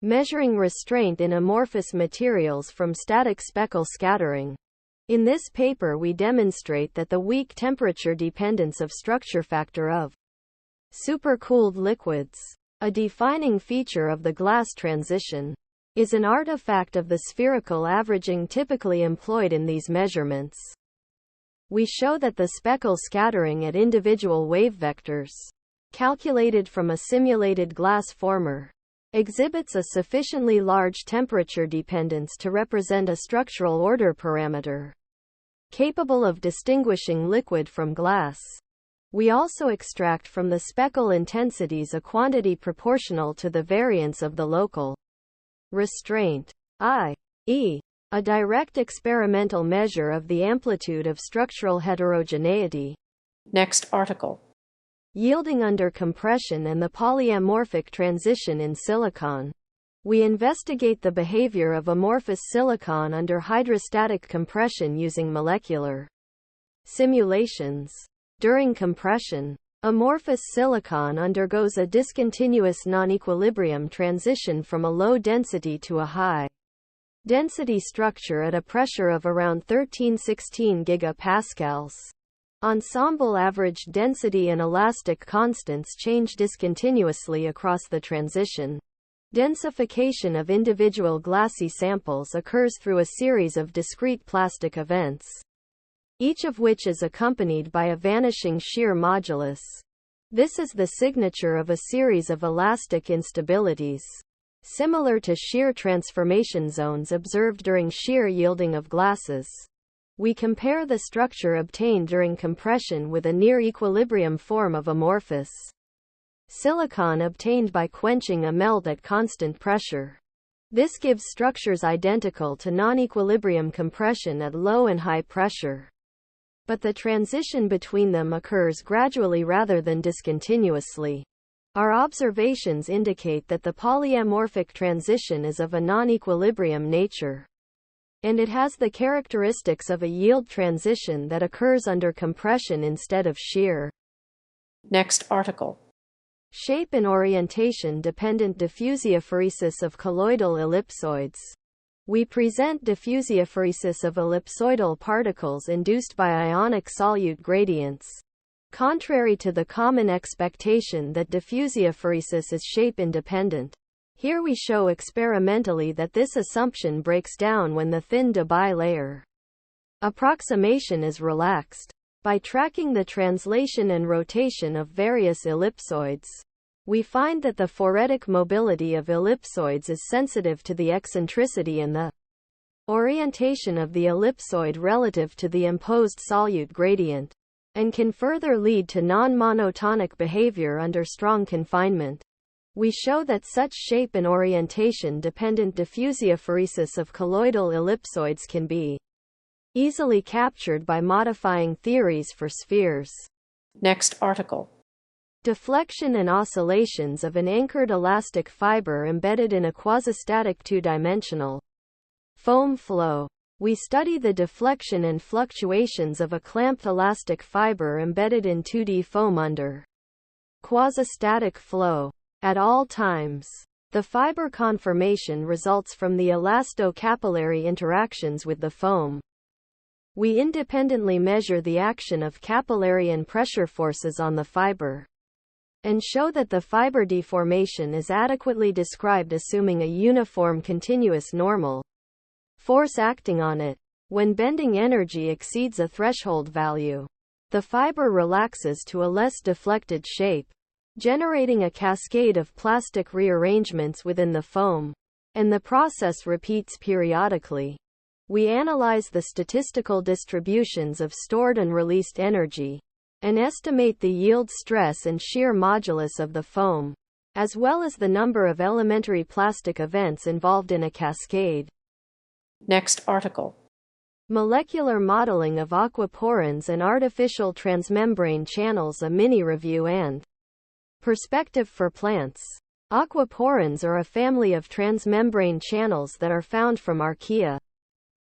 measuring restraint in amorphous materials from static speckle scattering. In this paper we demonstrate that the weak temperature dependence of structure factor of supercooled liquids, a defining feature of the glass transition, is an artifact of the spherical averaging typically employed in these measurements. We show that the speckle scattering at individual wave vectors, calculated from a simulated glass former, exhibits a sufficiently large temperature dependence to represent a structural order parameter, capable of distinguishing liquid from glass. We also extract from the speckle intensities a quantity proportional to the variance of the local restraint, i.e., a direct experimental measure of the amplitude of structural heterogeneity. Next article. Yielding under compression and the polyamorphic transition in silicon. We investigate the behavior of amorphous silicon under hydrostatic compression using molecular simulations. During compression, amorphous silicon undergoes a discontinuous non-equilibrium transition from a low density to a high density structure at a pressure of around 1316 gigapascals. Ensemble average density and elastic constants change discontinuously across the transition. Densification of individual glassy samples occurs through a series of discrete plastic events, each of which is accompanied by a vanishing shear modulus. This is the signature of a series of elastic instabilities, similar to shear transformation zones observed during shear yielding of glasses. We compare the structure obtained during compression with a near-equilibrium form of amorphous silicon obtained by quenching a melt at constant pressure. This gives structures identical to non-equilibrium compression at low and high pressure. But the transition between them occurs gradually rather than discontinuously. Our observations indicate that the polyamorphic transition is of a non-equilibrium nature, and it has the characteristics of a yield transition that occurs under compression instead of shear. Next article. Shape and orientation dependent diffusiophoresis of colloidal ellipsoids. We present diffusiophoresis of ellipsoidal particles induced by ionic solute gradients, contrary to the common expectation that diffusiophoresis is shape independent. Here we show experimentally that this assumption breaks down when the thin Debye layer approximation is relaxed. By tracking the translation and rotation of various ellipsoids, we find that the phoretic mobility of ellipsoids is sensitive to the eccentricity and the orientation of the ellipsoid relative to the imposed solute gradient, and can further lead to non-monotonic behavior under strong confinement. We show that such shape and orientation dependent diffusiophoresis of colloidal ellipsoids can be easily captured by modifying theories for spheres. Next article. Deflection and oscillations of an anchored elastic fiber embedded in a quasistatic two-dimensional foam flow. We study the deflection and fluctuations of a clamped elastic fiber embedded in 2D foam under quasistatic flow. At all times, the fiber conformation results from the elasto-capillary interactions with the foam. We independently measure the action of capillary and pressure forces on the fiber, and show that the fiber deformation is adequately described assuming a uniform continuous normal force acting on it. When bending energy exceeds a threshold value, the fiber relaxes to a less deflected shape, generating a cascade of plastic rearrangements within the foam, and the process repeats periodically. We analyze the statistical distributions of stored and released energy, and estimate the yield stress and shear modulus of the foam, as well as the number of elementary plastic events involved in a cascade. Next article. Molecular modeling of aquaporins and artificial transmembrane channels, a mini-review and perspective for plants. Aquaporins are a family of transmembrane channels that are found from archaea,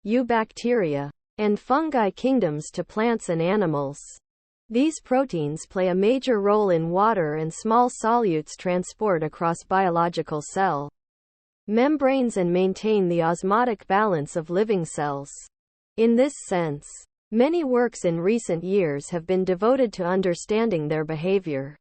eubacteria, and fungi kingdoms to plants and animals. These proteins play a major role in water and small solutes transport across biological cell membranes and maintain the osmotic balance of living cells. In this sense, many works in recent years have been devoted to understanding their behavior,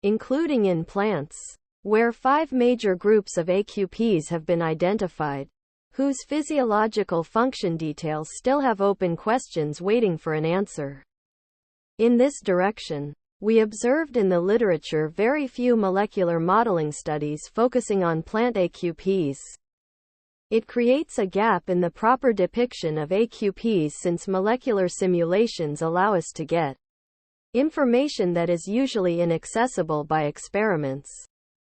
including in plants, where 5 major groups of AQPs have been identified, whose physiological function details still have open questions waiting for an answer. In this direction, we observed in the literature very few molecular modeling studies focusing on plant AQPs. It creates a gap in the proper depiction of AQPs since molecular simulations allow us to get information that is usually inaccessible by experiments.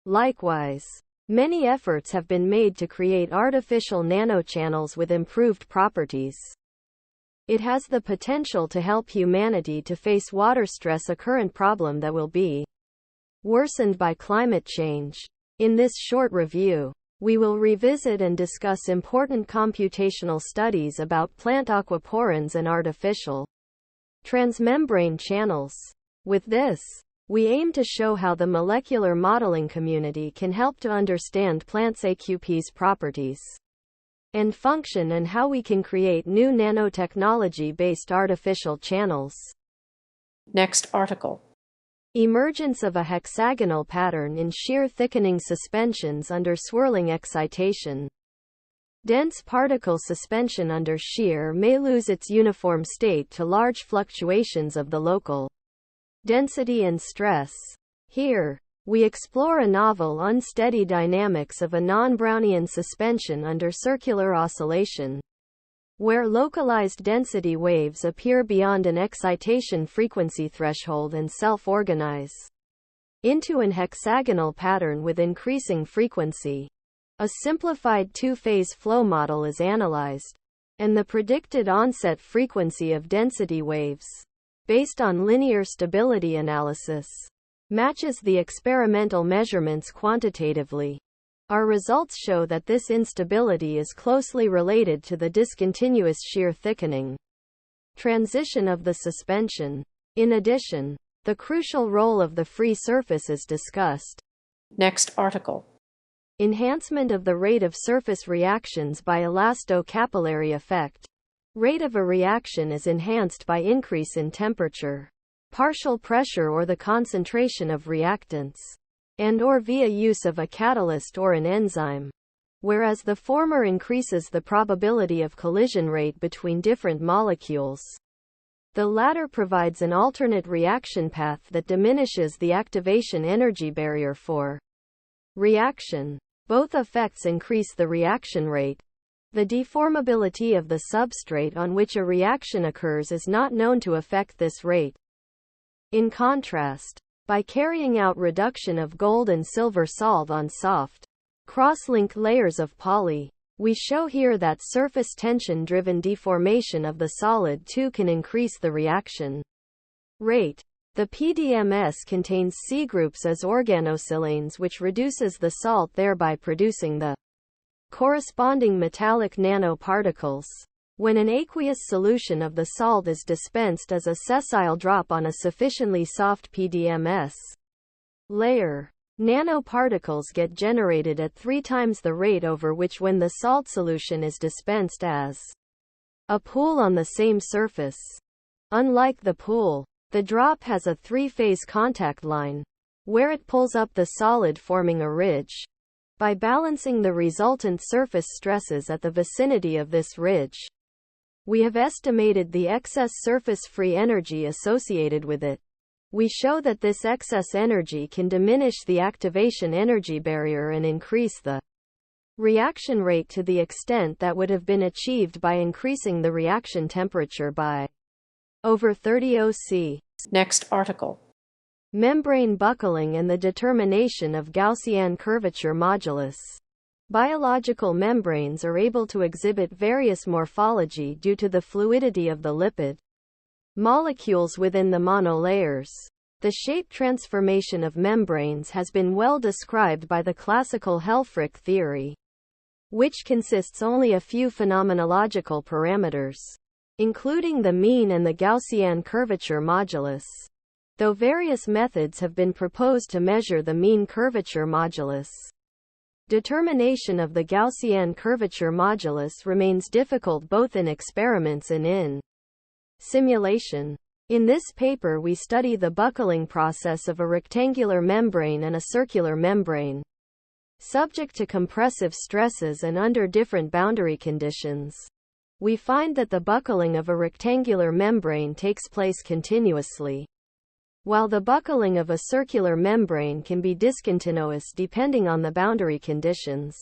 Likewise, many efforts have been made to create artificial nanochannels with improved properties. It has the potential to help humanity to face water stress, a current problem that will be worsened by climate change. In this short review, we will revisit and discuss important computational studies about plant aquaporins and artificial transmembrane channels. With this, we aim to show how the molecular modeling community can help to understand plants' AQP's properties and function, and how we can create new nanotechnology-based artificial channels. Next article. Emergence of a hexagonal pattern in shear thickening suspensions under swirling excitation. Dense particle suspension under shear may lose its uniform state to large fluctuations of the local density and stress. Here, we explore a novel unsteady dynamics of a non-Brownian suspension under circular oscillation, where localized density waves appear beyond an excitation frequency threshold and self-organize into an hexagonal pattern with increasing frequency. A simplified two-phase flow model is analyzed, and the predicted onset frequency of density waves, based on linear stability analysis, matches the experimental measurements quantitatively. Our results show that this instability is closely related to the discontinuous shear thickening transition of the suspension. In addition, the crucial role of the free surface is discussed. Next article. Enhancement of the rate of surface reactions by elastocapillary effect. Rate of a reaction is enhanced by increase in temperature, partial pressure, or the concentration of reactants, and/or via use of a catalyst or an enzyme, whereas the former increases the probability of collision rate between different molecules. The latter provides an alternate reaction path that diminishes the activation energy barrier for reaction. Both effects increase the reaction rate. The deformability of the substrate on which a reaction occurs is not known to affect this rate. In contrast, by carrying out reduction of gold and silver salt on soft, cross-linked layers of poly, we show here that surface tension-driven deformation of the solid too can increase the reaction rate. The PDMS contains C groups as organosilanes, which reduces the salt, thereby producing the corresponding metallic nanoparticles. When an aqueous solution of the salt is dispensed as a sessile drop on a sufficiently soft PDMS layer, nanoparticles get generated at 3 times the rate over which when the salt solution is dispensed as a pool on the same surface. Unlike the pool, the drop has a 3-phase contact line, where it pulls up the solid, forming a ridge. By balancing the resultant surface stresses at the vicinity of this ridge, we have estimated the excess surface free energy associated with it. We show that this excess energy can diminish the activation energy barrier and increase the reaction rate to the extent that would have been achieved by increasing the reaction temperature by over 30 OC. Next article. Membrane buckling and the determination of Gaussian curvature modulus. Biological membranes are able to exhibit various morphology due to the fluidity of the lipid molecules within the monolayers. The shape transformation of membranes has been well described by the classical Helfrich theory, which consists only a few phenomenological parameters, including the mean and the Gaussian curvature modulus, though various methods have been proposed to measure the mean curvature modulus. Determination of the Gaussian curvature modulus remains difficult both in experiments and in simulation. In this paper we study the buckling process of a rectangular membrane and a circular membrane, subject to compressive stresses and under different boundary conditions. We find that the buckling of a rectangular membrane takes place continuously, while the buckling of a circular membrane can be discontinuous depending on the boundary conditions.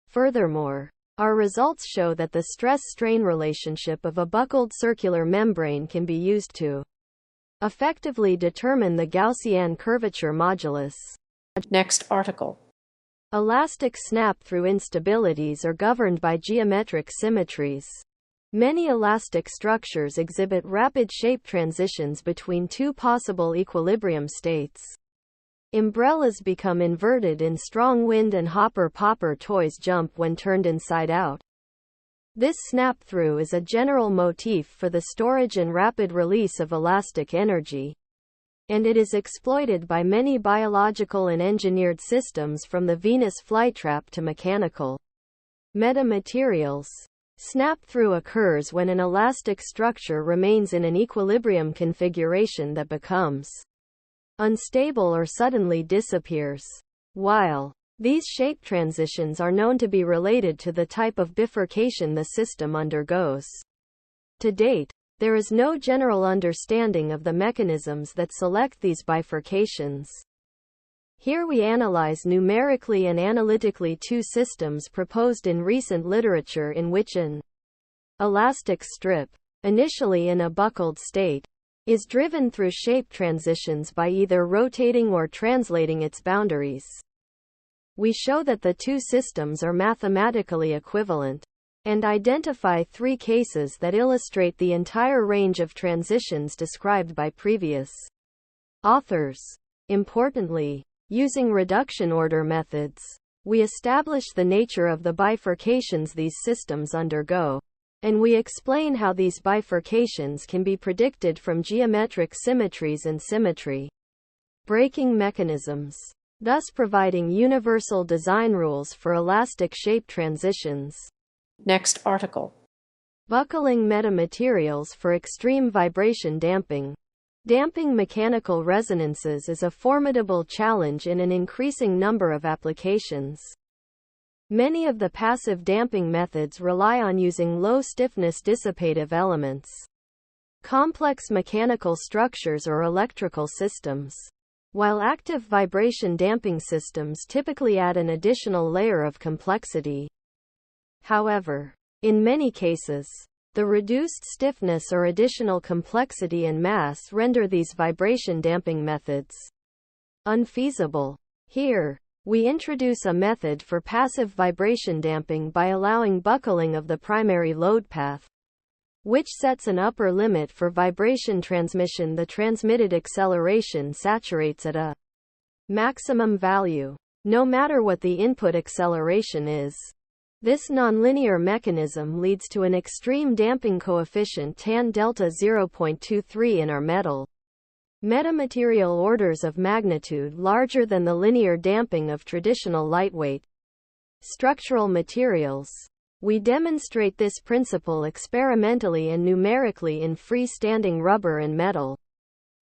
Furthermore, our results show that the stress-strain relationship of a buckled circular membrane can be used to effectively determine the Gaussian curvature modulus. Next article. Elastic snap-through instabilities are governed by geometric symmetries. Many elastic structures exhibit rapid shape transitions between two possible equilibrium states. Umbrellas become inverted in strong wind and hopper-popper toys jump when turned inside out. This snap-through is a general motif for the storage and rapid release of elastic energy, and it is exploited by many biological and engineered systems from the Venus flytrap to mechanical metamaterials. Snap-through occurs when an elastic structure remains in an equilibrium configuration that becomes unstable or suddenly disappears. While these shape transitions are known to be related to the type of bifurcation the system undergoes, to date, there is no general understanding of the mechanisms that select these bifurcations. Here we analyze numerically and analytically two systems proposed in recent literature in which an elastic strip, initially in a buckled state, is driven through shape transitions by either rotating or translating its boundaries. We show that the two systems are mathematically equivalent, and identify three cases that illustrate the entire range of transitions described by previous authors. Importantly, using reduction order methods, we establish the nature of the bifurcations these systems undergo, and we explain how these bifurcations can be predicted from geometric symmetries and symmetry breaking mechanisms, thus providing universal design rules for elastic shape transitions. Next article. Buckling metamaterials for extreme vibration damping. Damping mechanical resonances is a formidable challenge in an increasing number of applications. Many of the passive damping methods rely on using low-stiffness dissipative elements, complex mechanical structures or electrical systems, while active vibration damping systems typically add an additional layer of complexity. However, in many cases, the reduced stiffness or additional complexity and mass render these vibration damping methods unfeasible. Here, we introduce a method for passive vibration damping by allowing buckling of the primary load path, which sets an upper limit for vibration transmission. The transmitted acceleration saturates at a maximum value, no matter what the input acceleration is. This nonlinear mechanism leads to an extreme damping coefficient tan delta 0.23 in our metal metamaterial orders of magnitude larger than the linear damping of traditional lightweight structural materials. We demonstrate this principle experimentally and numerically in freestanding rubber and metal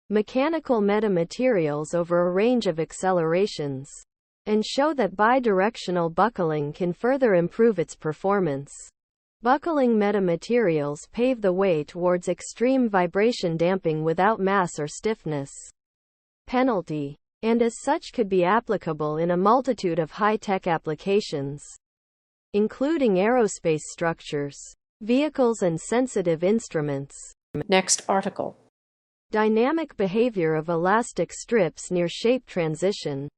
mechanical metamaterials over a range of accelerations, and show that bidirectional buckling can further improve its performance. Buckling metamaterials pave the way towards extreme vibration damping without mass or stiffness penalty, and as such could be applicable in a multitude of high-tech applications, including aerospace structures, vehicles and sensitive instruments. Next article. Dynamic behavior of elastic strips near shape transition.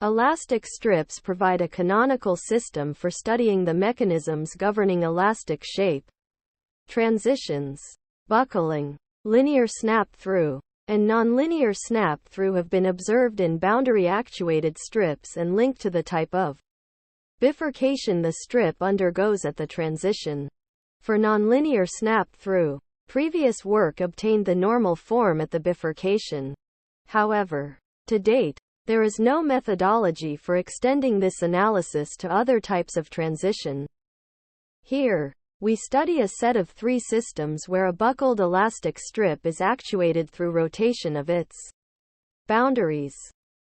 Elastic strips provide a canonical system for studying the mechanisms governing elastic shape transitions. Buckling, linear snap-through, and nonlinear snap-through have been observed in boundary-actuated strips and linked to the type of bifurcation the strip undergoes at the transition. For nonlinear snap-through, previous work obtained the normal form at the bifurcation. However, to date, There is no methodology for extending this analysis to other types of transition. Here, we study a set of 3 systems where a buckled elastic strip is actuated through rotation of its boundaries.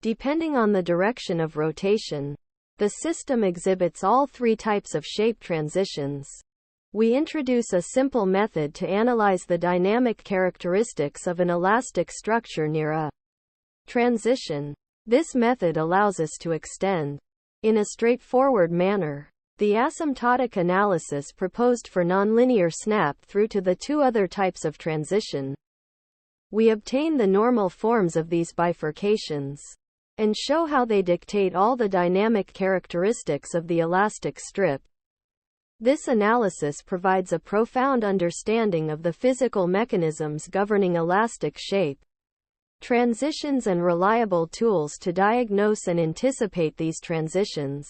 Depending on the direction of rotation, the system exhibits all 3 types of shape transitions. We introduce a simple method to analyze the dynamic characteristics of an elastic structure near a transition. This method allows us to extend, in a straightforward manner, the asymptotic analysis proposed for nonlinear snap through to the 2 other types of transition. We obtain the normal forms of these bifurcations, and show how they dictate all the dynamic characteristics of the elastic strip. This analysis provides a profound understanding of the physical mechanisms governing elastic shape, transitions, and reliable tools to diagnose and anticipate these transitions.